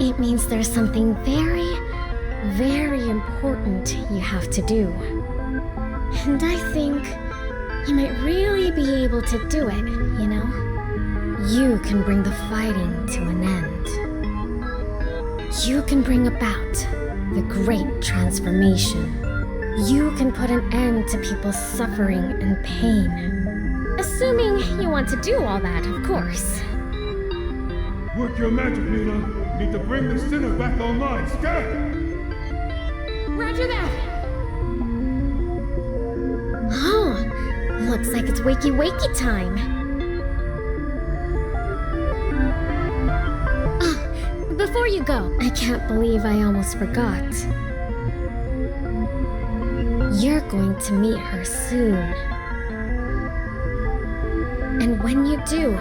It means there's something very, very important you have to do. And I think you might really be able to do it, you know? You can bring the fighting to an end. You can bring about the great transformation. You can put an end to people's suffering and pain. Assuming you want to do all that, of course. Work your magic, Nina. Need to bring the sinner back online. Scat! Roger that! Oh, looks like it's wakey-wakey time. Oh, before you go, I can't believe I almost forgot. You're going to meet her soon. And when you do,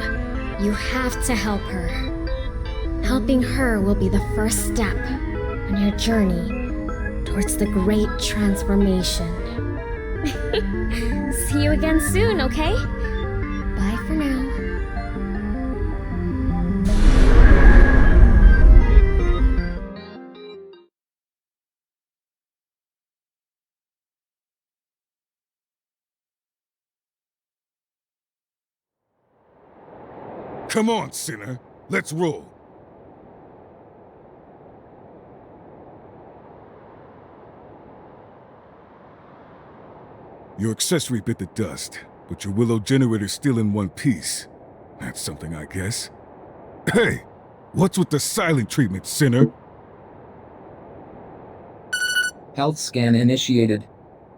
you have to help her. Helping her will be the first step on your journey towards the great transformation. See you again soon, okay? Bye for now. Come on, sinner. Let's roll. Your accessory bit the dust, but your Willow generator's still in one piece. That's something, I guess. Hey! What's with the silent treatment, sinner? Health scan initiated.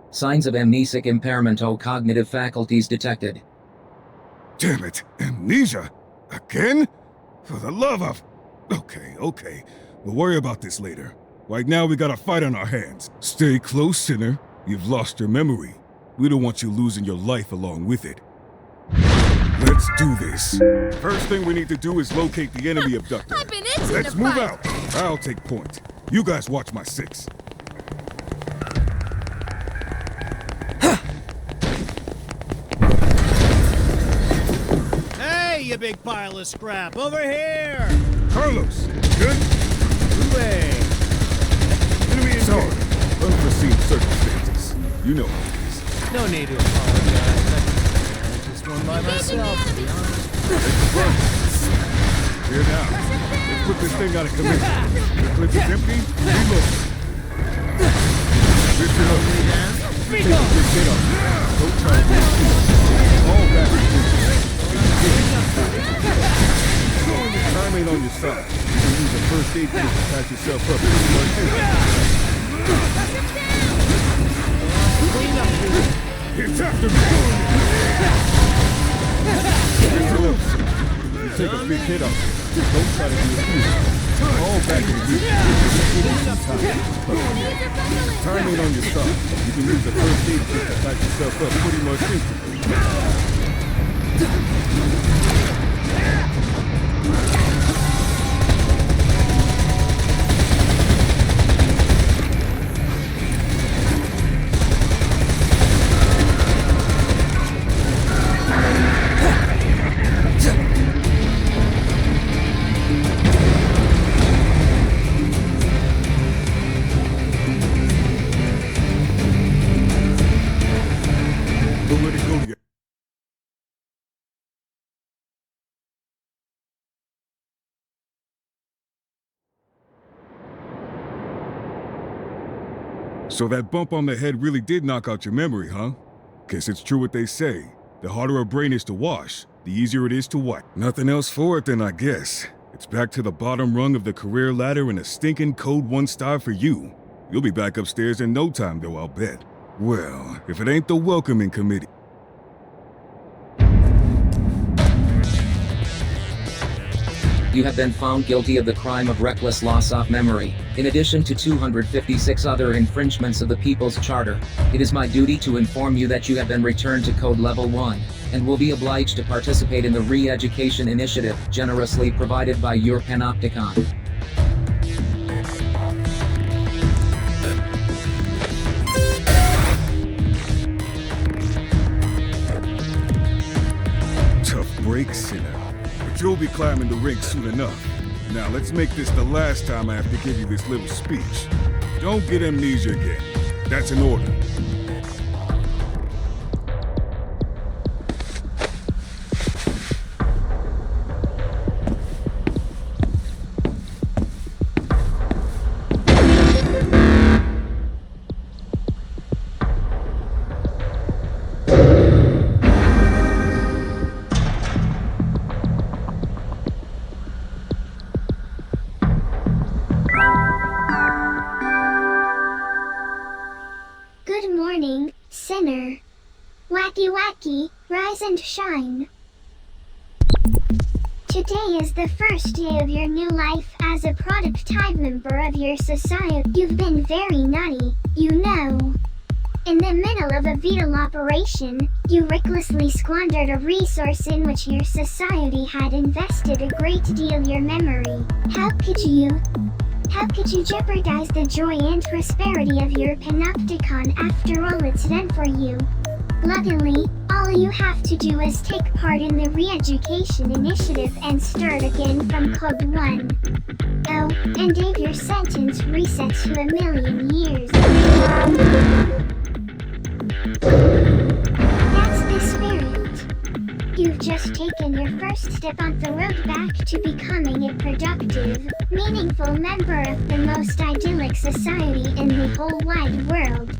Signs of amnesic impairment or cognitive faculties detected. Damn it! Amnesia? Again? For the love of... Okay. We'll worry about this later. Right now, we got a fight on our hands. Stay close, sinner. You've lost your memory. We don't want you losing your life along with it. Let's do this. First thing we need to do is locate the enemy abductor. I've been itching Let's to move fight. out. I'll take point. You guys watch my 6. Hey, you big pile of scrap! Over here! Carlos, good? Way! Enemy in sorry. Unforeseen circumstances. You know how it is. No need to apologize. I just won by myself, to be honest. Here now. Let's put this thing out of commission. The clip is empty. Reload. Lift it up. Take a big hit on it. Don't try to get it. All back in time ain't on your side. You can use a first aid kit to patch yourself up. It's after me! Listen up. You take a big hit on it. Don't try to do it too. All back in the time ain't on your side. You can use a first aid kit to patch yourself up pretty much instantly. Don't let it go yet. So that bump on the head really did knock out your memory, huh? Guess it's true what they say. The harder a brain is to wash, the easier it is to wipe. Nothing else for it then, I guess. It's back to the bottom rung of the career ladder and a stinking code 1 star for you. You'll be back upstairs in no time, though, I'll bet. Well, if it ain't the welcoming committee. You have been found guilty of the crime of reckless loss of memory, in addition to 256 other infringements of the People's Charter. It is my duty to inform you that you have been returned to Code Level 1, and will be obliged to participate in the re-education initiative generously provided by your Panopticon. Tough break, sinner. But you'll be climbing the ranks soon enough. Now let's make this the last time I have to give you this little speech. Don't get amnesia again. That's an order. Good morning, sinner. Wacky wacky, rise and shine. Today is the first day of your new life as a productive member of your society. You've been very naughty, you know. In the middle of a vital operation, you recklessly squandered a resource in which your society had invested a great deal your memory. How could you? How could you jeopardize the joy and prosperity of your panopticon after all it's done for you? Luckily, all you have to do is take part in the re-education initiative and start again from code 1. Oh, and if your sentence resets to 1,000,000 years. That's the spirit. You've just taken your first step on the road back to becoming a productive, meaningful member of the most idyllic society in the whole wide world.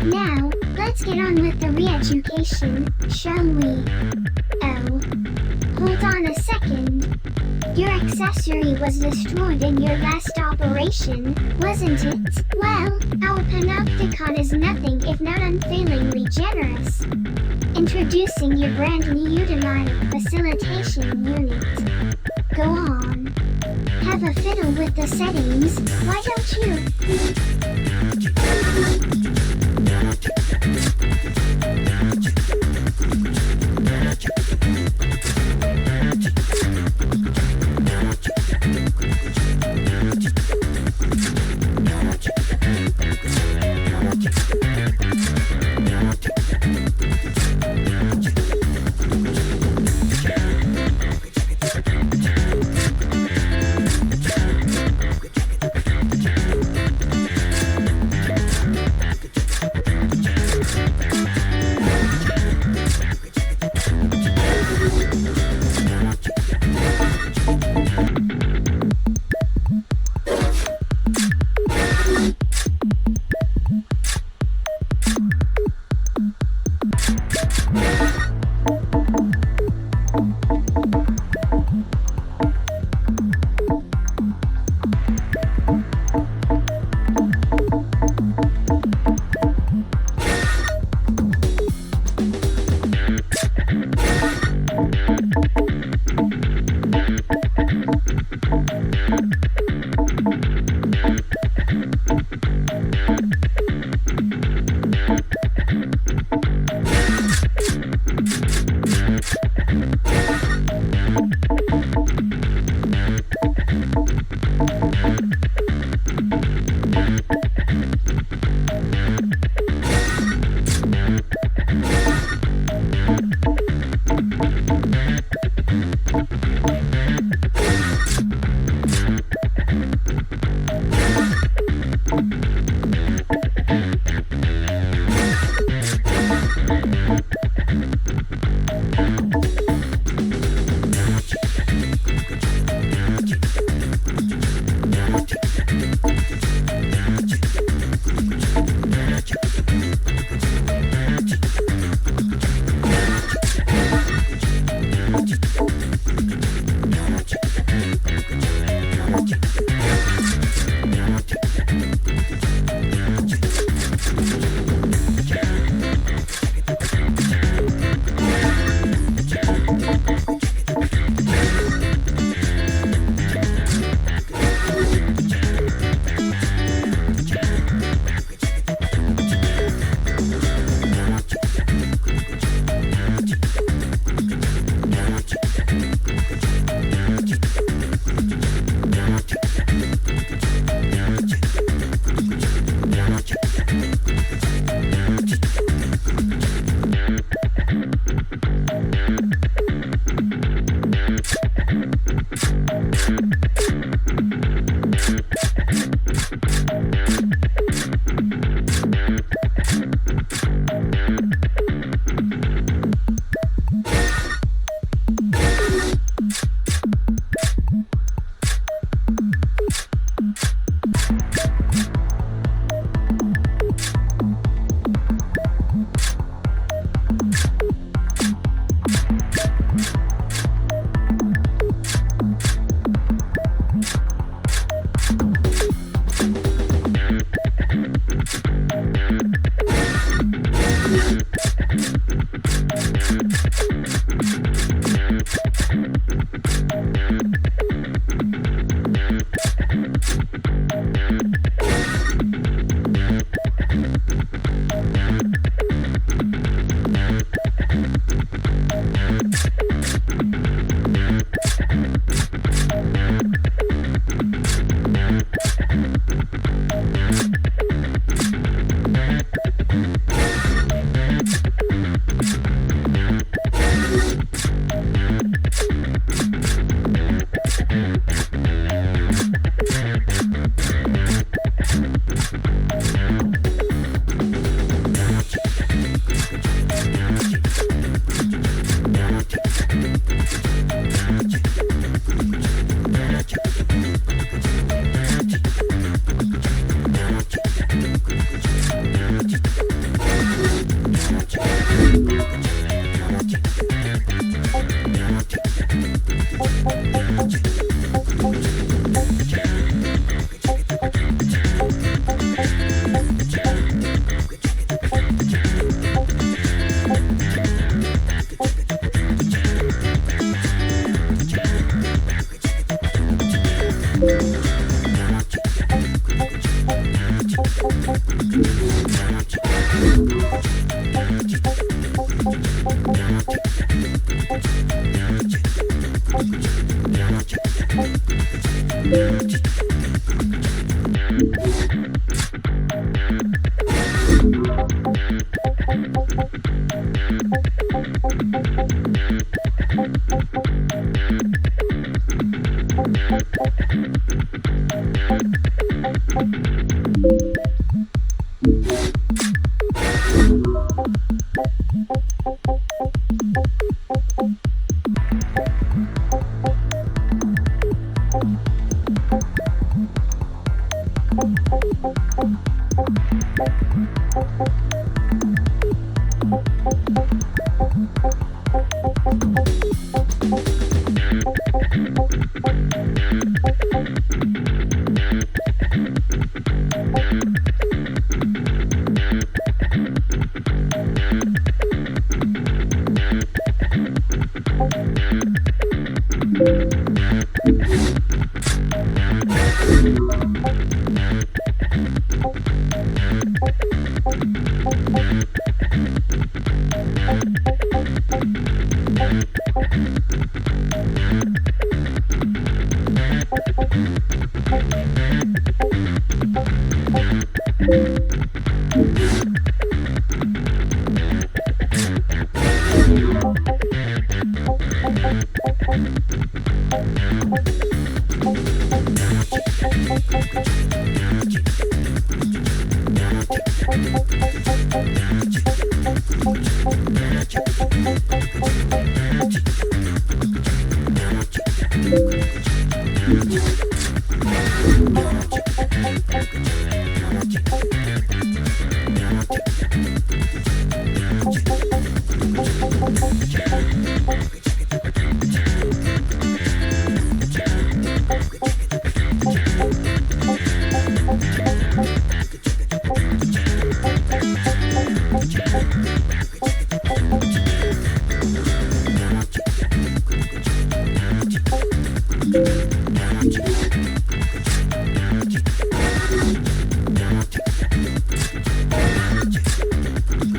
Now, let's get on with the re-education, shall we? Oh, hold on a second. Your accessory was destroyed in your last operation, wasn't it? Well, our panopticon is nothing if not unfailingly generous. Introducing your brand new automatic facilitation unit. Go on. Have a fiddle with the settings, why don't you?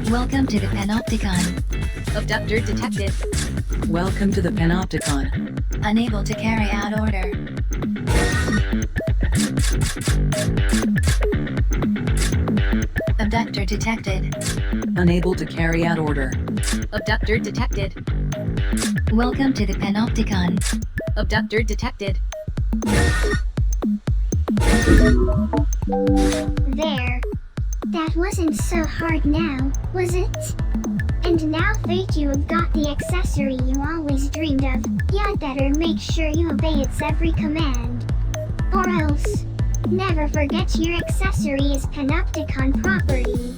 Welcome to the Panopticon. Abductor detected. Welcome to the Panopticon. Unable to carry out order. Abductor detected. Unable to carry out order. Abductor detected. Welcome to the Panopticon. Abductor detected. There. That wasn't so hard now, was it? And now that you have got the accessory you always dreamed of, you'd better make sure you obey its every command. Or else, never forget your accessory is Panopticon property.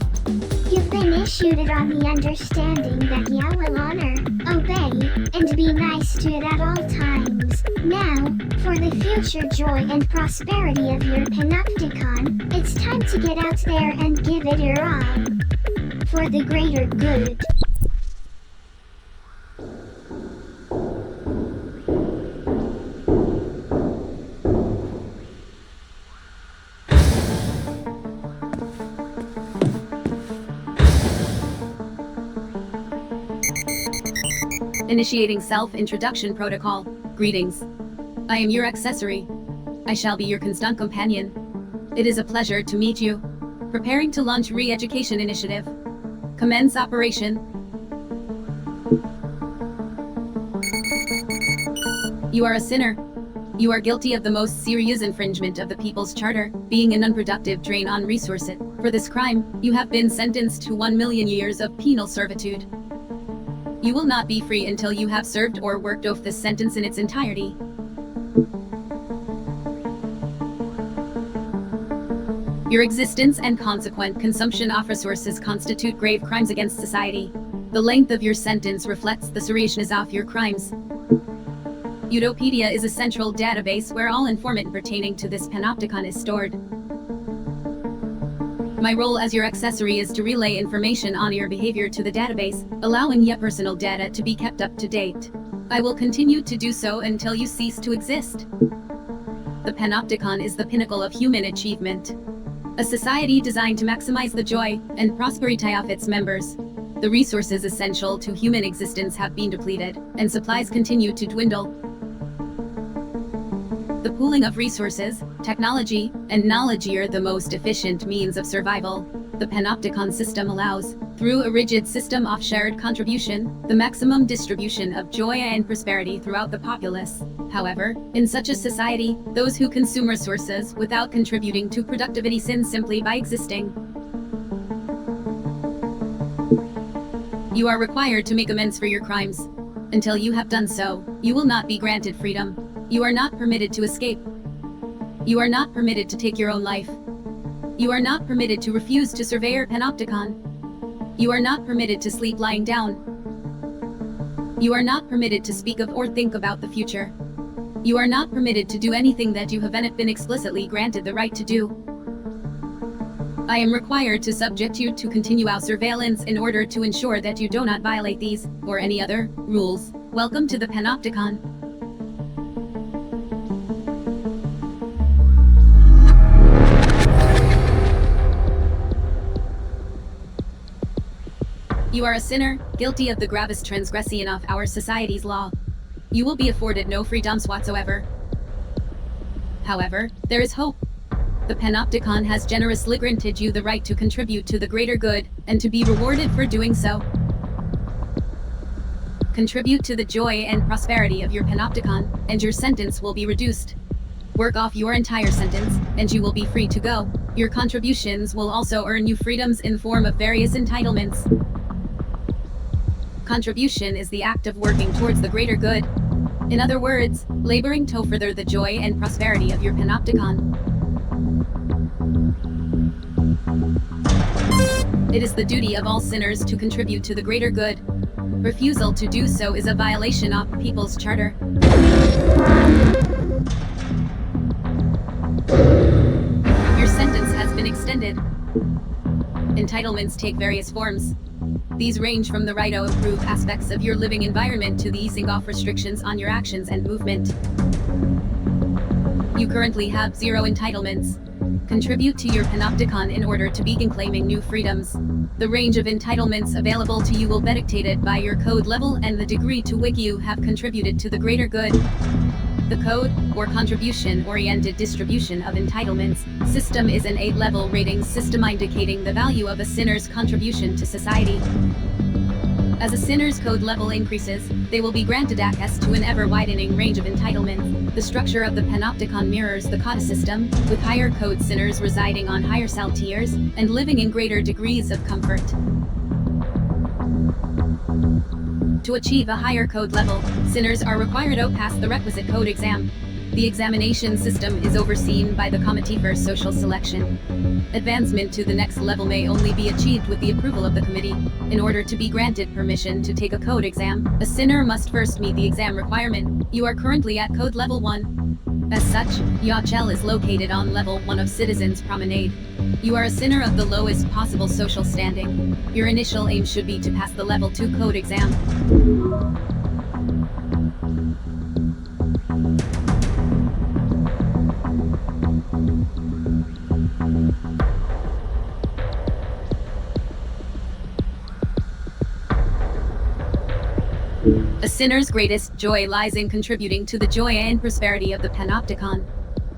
You've been issued it on the understanding that you will honor, obey, and be nice to it at all times. Now, for the future joy and prosperity of your Panopticon, it's time to get out there and give it your all. For the greater good. Initiating self-introduction protocol. Greetings. I am your accessory. I shall be your constant companion. It is a pleasure to meet you. Preparing to launch re-education initiative. Commence operation. You are a sinner. You are guilty of the most serious infringement of the People's Charter, being an unproductive drain on resources. For this crime, you have been sentenced to 1 million years of penal servitude. You will not be free until you have served or worked off this sentence in its entirety. Your existence and consequent consumption of resources constitute grave crimes against society. The length of your sentence reflects the seriousness of your crimes. Utopedia is a central database where all information pertaining to this Panopticon is stored. My role as your accessory is to relay information on your behavior to the database, allowing your personal data to be kept up to date. I will continue to do so until you cease to exist. The Panopticon is the pinnacle of human achievement. A society designed to maximize the joy and prosperity of its members. The resources essential to human existence have been depleted, and supplies continue to dwindle. The pooling of resources, technology, and knowledge are the most efficient means of survival. The Panopticon system allows, through a rigid system of shared contribution, the maximum distribution of joy and prosperity throughout the populace. However, in such a society, those who consume resources without contributing to productivity sin simply by existing. You are required to make amends for your crimes. Until you have done so, you will not be granted freedom. You are not permitted to escape. You are not permitted to take your own life. You are not permitted to refuse to survey your Panopticon. You are not permitted to sleep lying down. You are not permitted to speak of or think about the future. You are not permitted to do anything that you haven't been explicitly granted the right to do. I am required to subject you to continuous surveillance in order to ensure that you do not violate these, or any other, rules. Welcome to the Panopticon. You are a sinner, guilty of the gravest transgression of our society's law. You will be afforded no freedoms whatsoever. However, there is hope. The Panopticon has generously granted you the right to contribute to the greater good, and to be rewarded for doing so. Contribute to the joy and prosperity of your Panopticon, and your sentence will be reduced. Work off your entire sentence, and you will be free to go. Your contributions will also earn you freedoms in form of various entitlements. Contribution is the act of working towards the greater good. In other words, laboring to further the joy and prosperity of your Panopticon. It is the duty of all sinners to contribute to the greater good. Refusal to do so is a violation of the People's Charter. Your sentence has been extended. Entitlements take various forms. These range from the right to improve aspects of your living environment to the easing off restrictions on your actions and movement. You currently have 0 entitlements. Contribute to your Panopticon in order to begin claiming new freedoms. The range of entitlements available to you will be dictated by your code level and the degree to which you have contributed to the greater good. The code, or contribution-oriented distribution of entitlements, system is an 8-level rating system indicating the value of a sinner's contribution to society. As a sinner's code level increases, they will be granted access to an ever-widening range of entitlements. The structure of the Panopticon mirrors the code system, with higher code sinners residing on higher cell tiers, and living in greater degrees of comfort. To achieve a higher code level, sinners are required to pass the requisite code exam. The examination system is overseen by the Committee for Social Selection. Advancement to the next level may only be achieved with the approval of the committee. In order to be granted permission to take a code exam, a sinner must first meet the exam requirement. You are currently at code level 1. As such, your cell is located on level 1 of Citizens Promenade. You are a sinner of the lowest possible social standing. Your initial aim should be to pass the level 2 code exam. A sinner's greatest joy lies in contributing to the joy and prosperity of the Panopticon.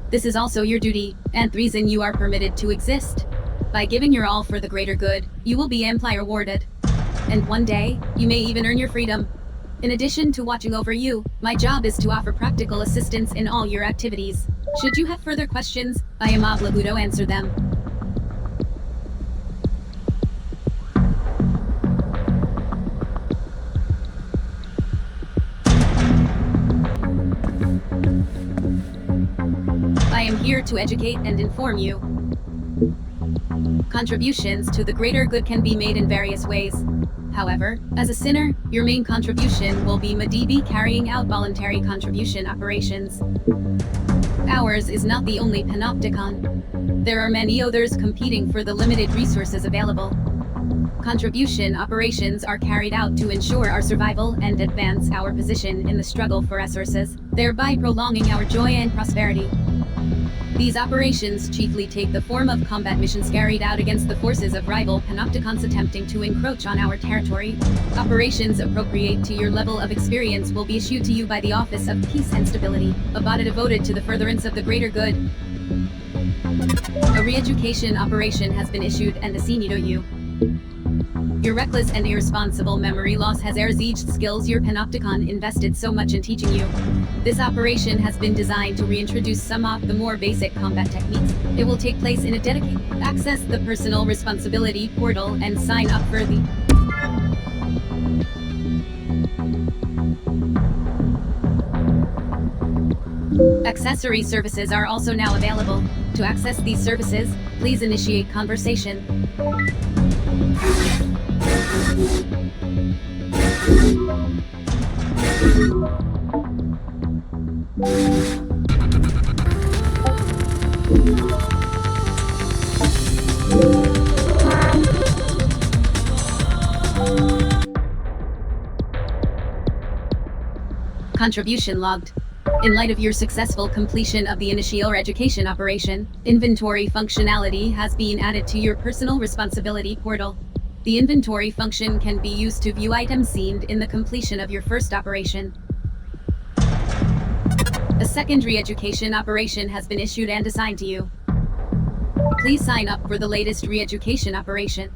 This is also your duty, and the reason you are permitted to exist. By giving your all for the greater good, you will be amply rewarded. And one day, you may even earn your freedom. In addition to watching over you, my job is to offer practical assistance in all your activities. Should you have further questions, I am obliged to answer them. I am here to educate and inform you. Contributions to the greater good can be made in various ways. However, as a sinner, your main contribution will be MDB carrying out voluntary contribution operations. Ours is not the only Panopticon. There are many others competing for the limited resources available. Contribution operations are carried out to ensure our survival and advance our position in the struggle for resources, thereby prolonging our joy and prosperity. These operations chiefly take the form of combat missions carried out against the forces of rival panopticons attempting to encroach on our territory. Operations appropriate to your level of experience will be issued to you by the Office of Peace and Stability, a body devoted to the furtherance of the greater good. A re-education operation has been issued and assigned to you. Your reckless and irresponsible memory loss has exceeded skills your panopticon invested so much in teaching you. This operation has been designed to reintroduce some of the more basic combat techniques. It will take place in a dedicated. Access the personal responsibility portal and sign up for the accessory services are also now available. To access these services, please initiate conversation. Contribution logged. In light of your successful completion of the initial education operation, inventory functionality has been added to your personal responsibility portal. The inventory function can be used to view items seen in the completion of your first operation. A second re-education operation has been issued and assigned to you. Please sign up for the latest re-education operation.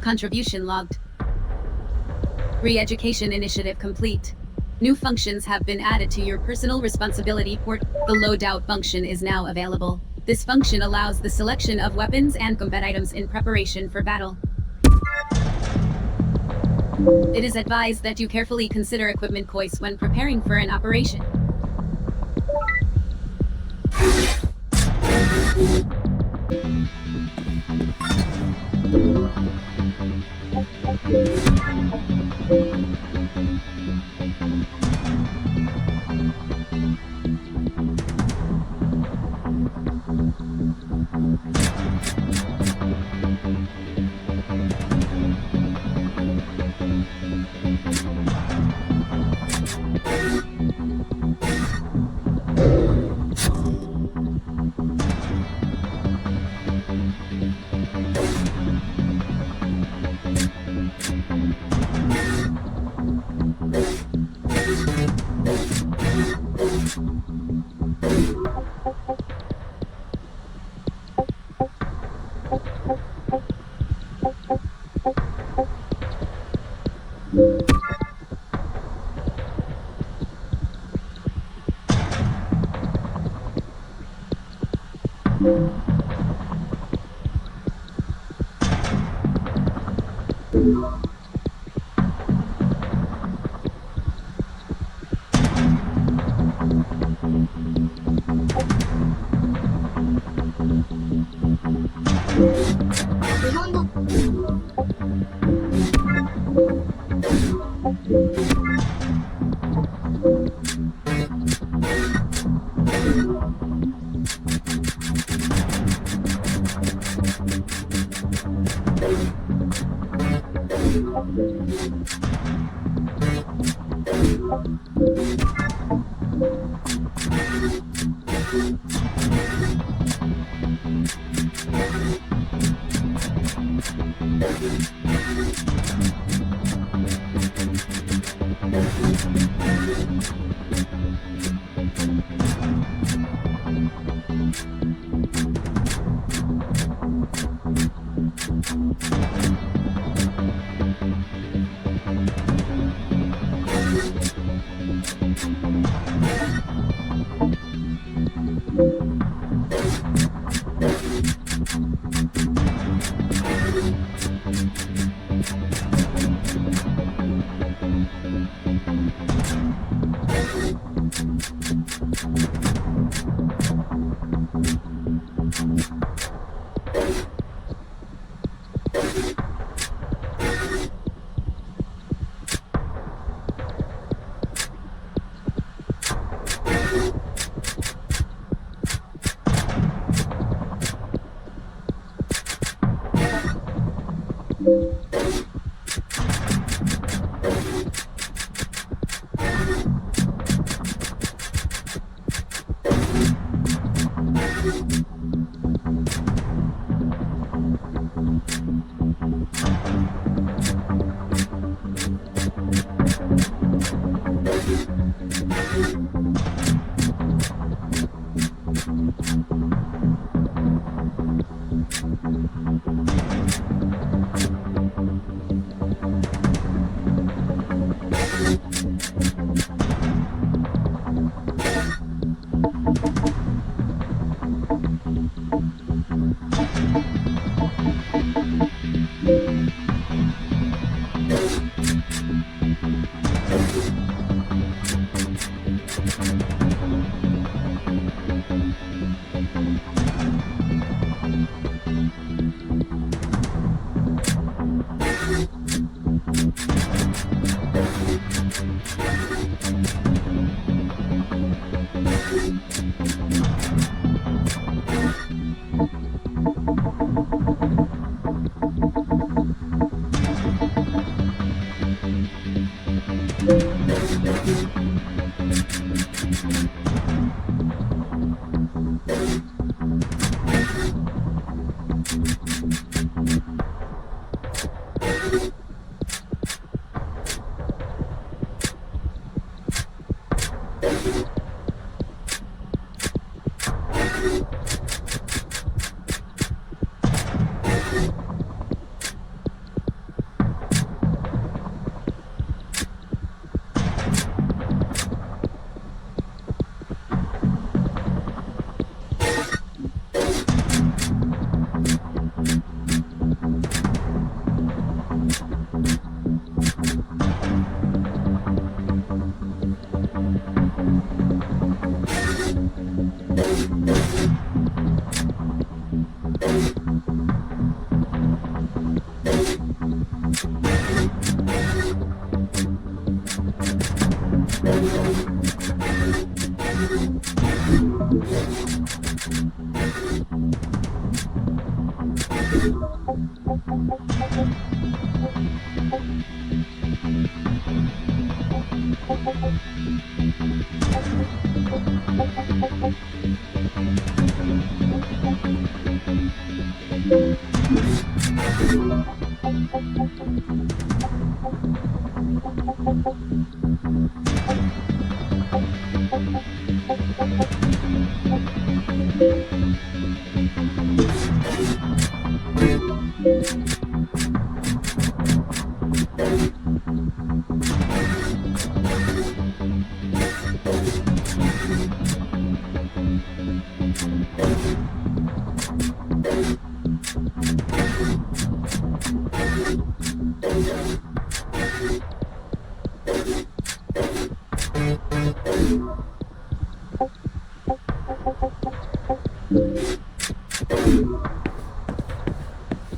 Contribution logged. Re-education initiative complete. New functions have been added to your personal responsibility port. The loadout function is now available. This function allows the selection of weapons and combat items in preparation for battle. It is advised that you carefully consider equipment choice when preparing for an operation.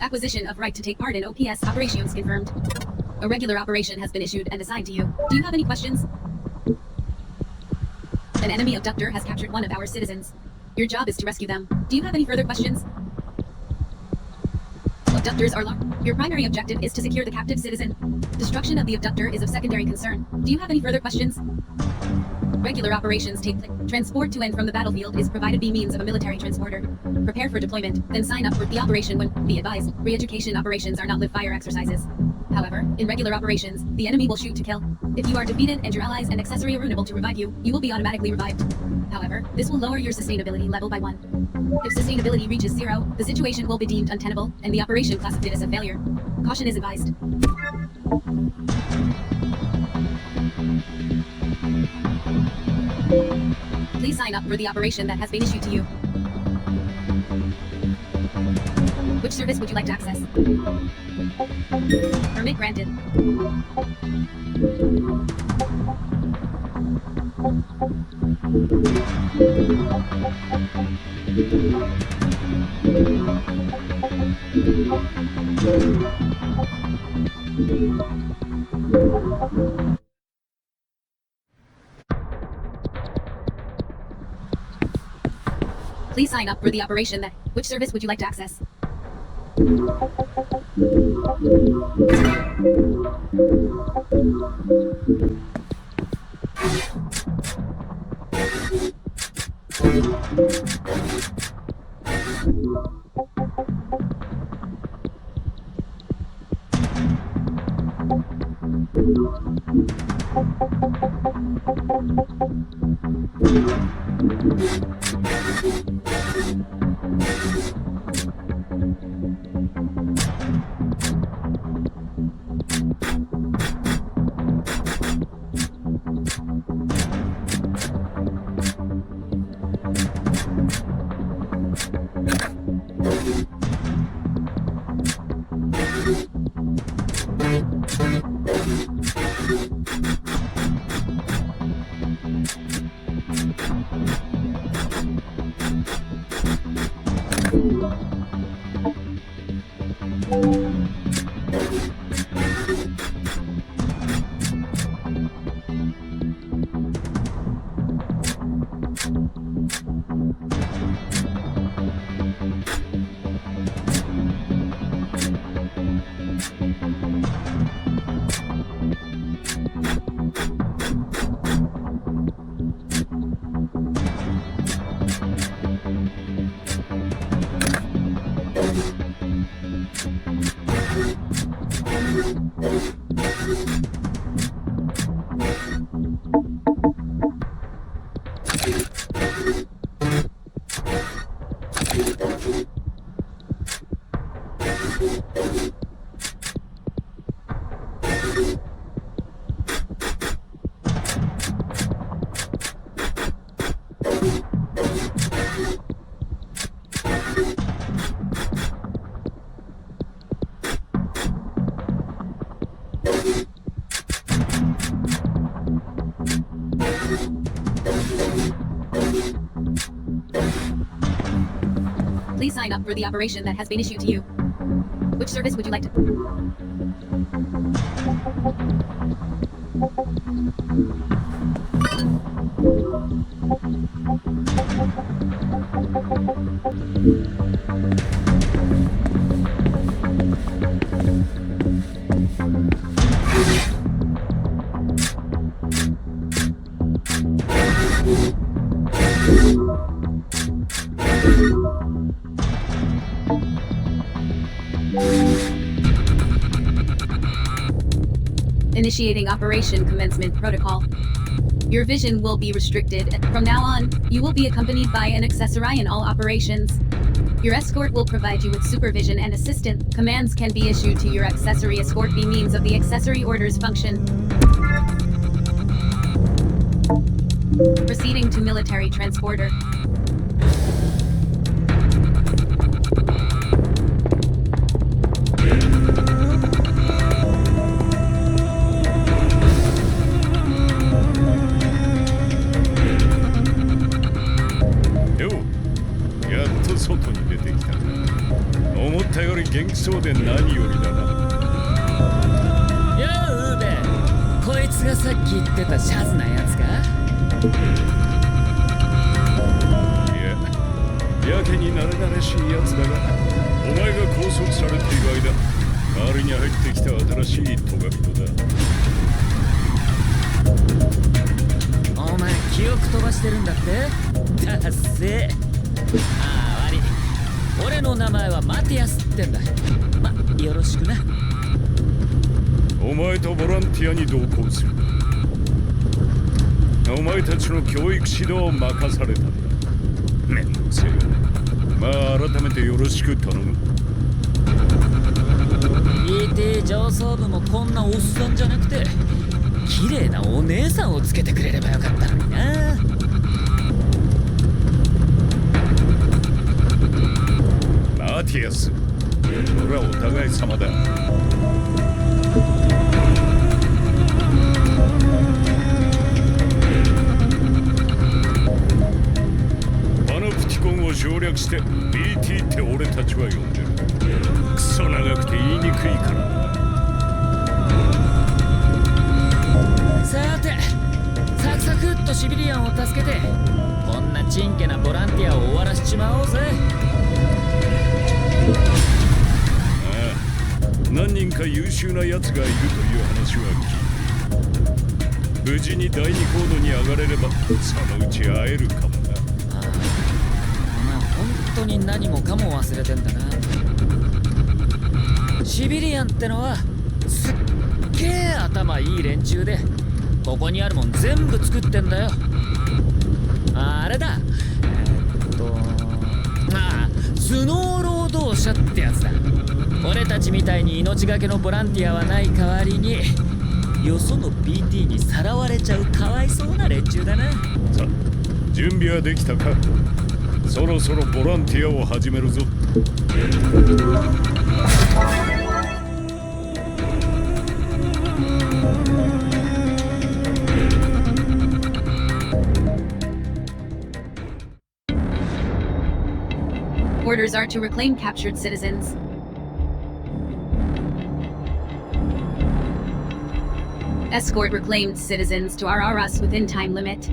Acquisition of right to take part in OPS operations confirmed. A regular operation has been issued and assigned to you. Do you have any questions? An enemy abductor has captured one of our citizens. Your job is to rescue them. Do you have any further questions? Abductors are locked. Your primary objective is to secure the captive citizen. Destruction of the abductor is of secondary concern. Do you have any further questions? Regular operations take place. Transport to and from the battlefield is provided by means of a military transporter. Prepare for deployment, then sign up for the operation when be advised. Re-education operations are not live-fire exercises. However, in regular operations, the enemy will shoot to kill. If you are defeated and your allies and accessory are unable to revive you, you will be automatically revived. However, this will lower your sustainability level by 1. If sustainability reaches 0, the situation will be deemed untenable, and the operation classified as a failure. Caution is advised. Please Please sign up for the operation that has been issued to you. Which service would you like to access? Permit granted. Please sign up for the operation that. Which service would you like to access? Please sign up for the operation that has been issued to you. Which service would you like to? Initiating Operation Commencement Protocol. Your vision will be restricted. From now on, you will be accompanied by an accessory in all operations. Your escort will provide you with supervision and assistance. Commands can be issued to your accessory escort by means of the accessory orders function. Proceeding to military transporter. ティアス。これはお互い様だ。パノプティコンを省略して BT って俺たちは呼んでる。クソ長くて言いにくいから。さて、サクサクっとシビリアンを助けて、こんなチンケなボランティアを終わらしちまおうぜ。何人か優秀な奴がいるという話は聞いた。無事に第二コードに上がれればそのうち会えるかもな。まあ本当に何もかも忘れてんだな。シビリアンってのはすっげえ頭いい連中で、ここにあるもん全部作ってんだよ。あれだ、頭脳労働者ってやつだ。俺たちみたいに命がけのボランティアはない代わりに、よその BT にさらわれちゃうかわいそうな連中だな。さあ、準備はできたか。そろそろボランティアを始めるぞ。Orders are to reclaim captured citizens. Escort reclaimed citizens to RRS within time limit.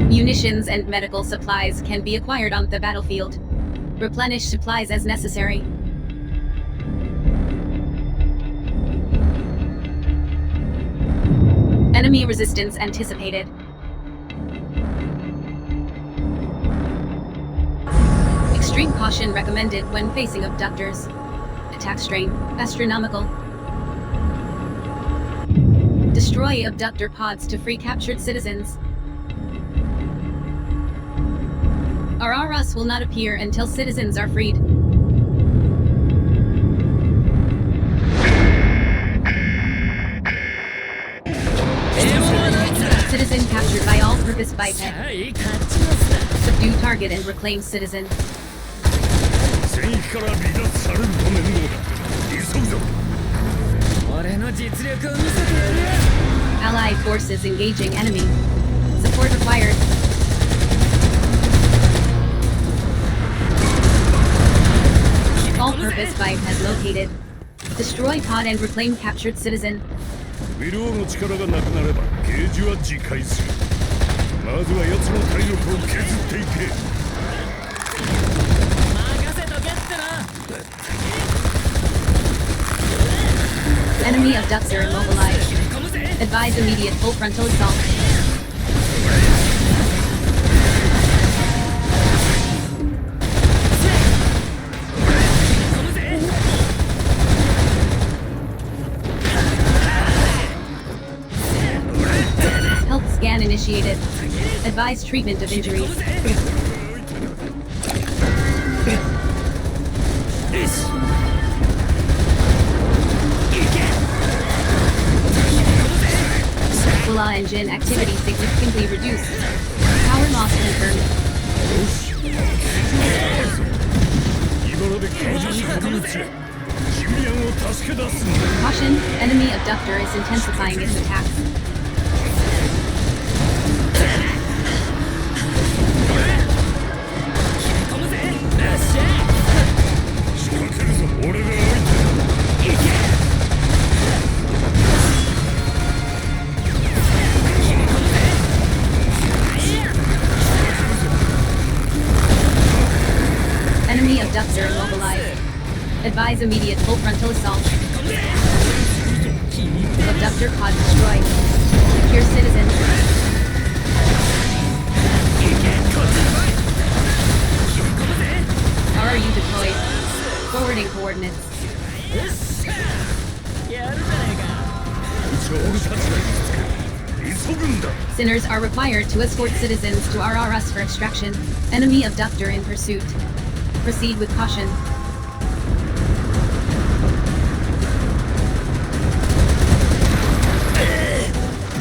Munitions and medical supplies can be acquired on the battlefield. Replenish supplies as necessary. Enemy resistance anticipated. Extreme caution recommended when facing abductors. Attack strain, astronomical. Destroy abductor pods to free captured citizens. RRS will not appear until citizens are freed. Citizen captured by all-purpose biped. Subdue target and reclaim citizen. 戦域から離脱されると面倒だ。急ぐぞ。俺の実力を見せてやる。 Allied forces engaging enemy. Support required. All-purpose pipe has located. Destroy pod and reclaim captured citizen. ウィルオの力がなくなればゲージは自壊する。まずは奴の体力を削っていけ。 Enemy abductor immobilized. Advise immediate full frontal assault. Health scan initiated. Advise treatment of injuries. Aquila engine activity significantly reduced. Power loss confirmed. 今ので完全に飛び移れ。シビリアンを助け出すんだ。 Caution, enemy abductor is intensifying its attacks. Enemy abductor immobilized. Advise immediate full frontal assault. Abductor pod destroyed. Secure citizens. RRU deployed. Forwarding coordinates. Sinners are required to escort citizens to RRS for extraction. Enemy abductor in pursuit. Proceed with caution.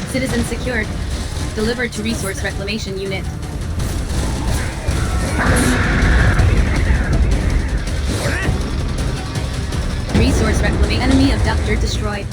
Citizen secured. Delivered to resource reclamation unit. Resource reclamation. Enemy abductor destroyed.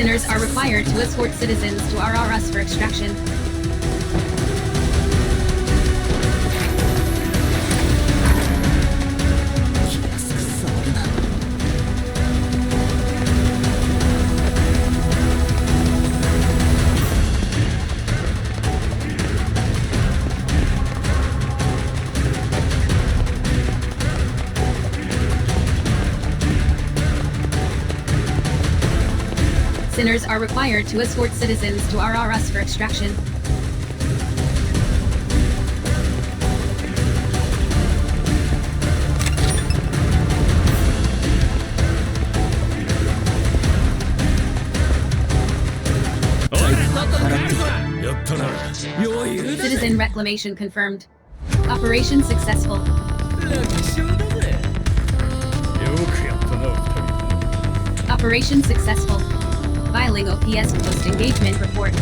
Sinners are required to escort citizens to RRS for extraction. Sinners are required to escort citizens to RRS for extraction. Citizen reclamation confirmed. Operation successful. Operation successful. Filing OPS post-engagement report.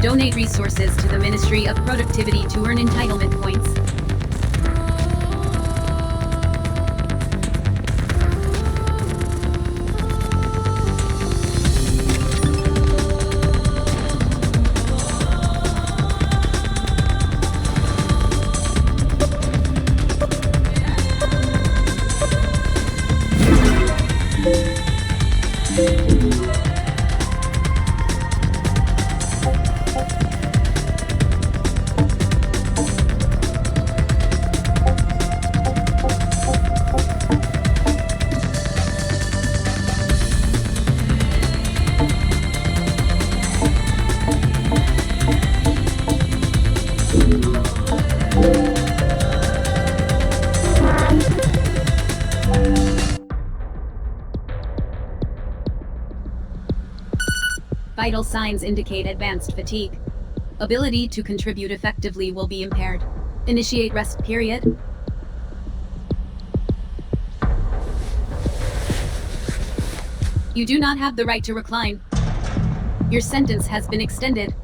Donate resources to the Ministry of Productivity to earn entitlement points. Vital signs indicate advanced fatigue. Ability to contribute effectively will be impaired. Initiate rest period. You do not have the right to recline. Your sentence has been extended.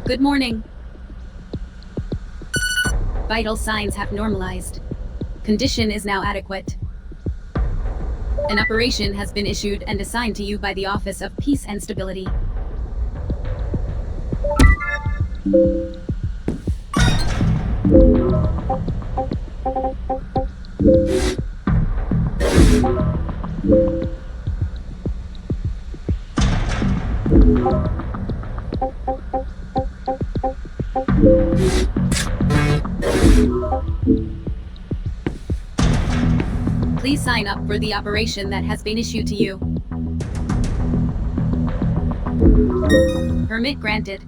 Good morning. Vital signs have normalized. Condition is now adequate. An operation has been issued and assigned to you by the Office of Peace and Stability. Please sign up for the operation that has been issued to you. Permit granted.